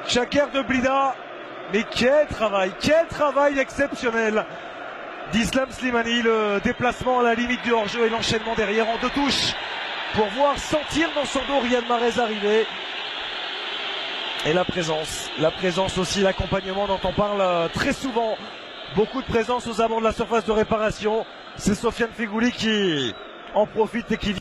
Shaker de Blida, mais quel travail exceptionnel d'Islam Slimani, le déplacement à la limite du hors-jeu et l'enchaînement derrière en deux touches pour voir sentir dans son dos Riyad Mahrez arriver. Et la présence aussi, l'accompagnement dont on parle très souvent, beaucoup de présence aux abords de la surface de réparation. C'est Sofiane Feghouli qui en profite et qui vient.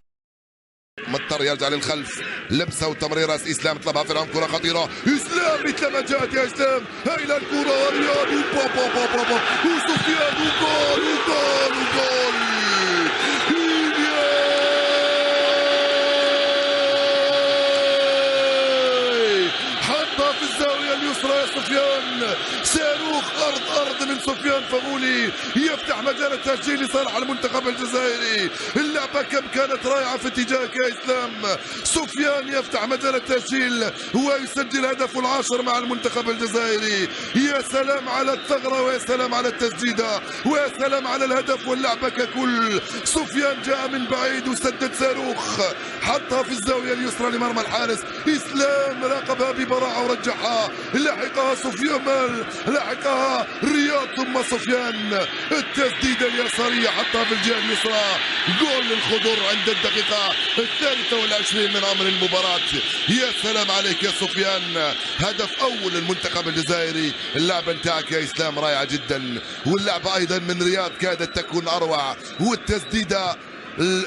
مضطر يرجع للخلف، لبسه وتمريره اسلام طلبها فرعون، كره خطيره، اسلام مثل ما جاءت يا اسلام، هايله الكره ورياض وسفيان وجول حطها في الزاويه اليسرى يا سفيان، صاروخ ارض من سفيان فغولي يفتح مجال التسجيل لصالح المنتخب الجزائري. اللعبه كم كانت رائعه في اتجاهك يا اسلام. سفيان يفتح مجال التسجيل ويسجل هدفه العاشر مع المنتخب الجزائري. يا سلام على الثغره ويا سلام على التسديده ويا سلام على الهدف واللعبه ككل. سفيان جاء من بعيد وسدد صاروخ حطها في الزاويه اليسرى لمرمى الحارس. اسلام راقبها ببراعه ورجعها، لاحقها سفيان، لاحقها رياض ثم سفيان، التسديده اليساريه حطها في الجهه اليسرى. جول للخضر عند الدقيقه 23 من عمر المباراه. يا سلام عليك يا سفيان، هدف اول للمنتخب الجزائري. اللعبه نتاعك يا اسلام رائعه جدا، واللعبه ايضا من رياض كادت تكون اروع، والتسديده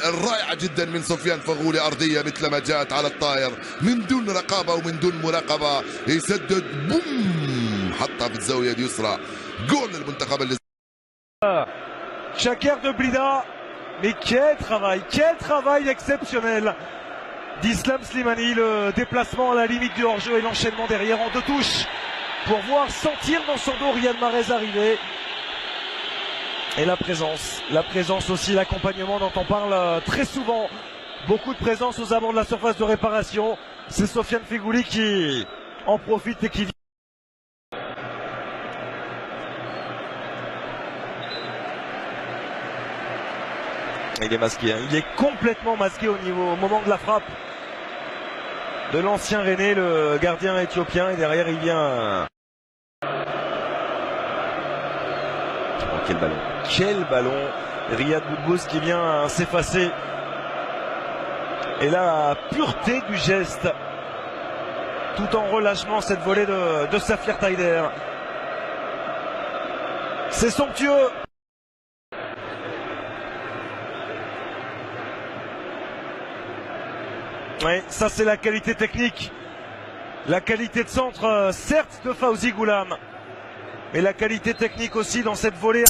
الرائعة جدا من سفيان فغولي أرضية مثل ما جاءت على الطاير من دون رقابة ومن دون مراقبة، يسدد بوم حطها في الزاوية اليسرى. جول للمنتخب الجزائري. Shaker de Blida, mais quel travail exceptionnel d'Islam Slimani, le déplacement à la limite du hors-jeu et l'enchaînement derrière en deux touches pour voir sentir dans son dos Riyad Mahrez arriver. Et la présence aussi, l'accompagnement dont on parle très souvent, beaucoup de présence aux abords de la surface de réparation. C'est Sofiane Feghouli qui en profite et qui vient. Il est masqué, il est complètement masqué au moment de la frappe de l'ancien René, le gardien éthiopien, et derrière il vient. Quel ballon, Riyad Boudbouz qui vient s'effacer. Et là, la pureté du geste, tout en relâchement, cette volée de Safir Taider. C'est somptueux. Oui, ça c'est la qualité technique, la qualité de centre, certes de Fawzi Goulam, mais la qualité technique aussi dans cette volée.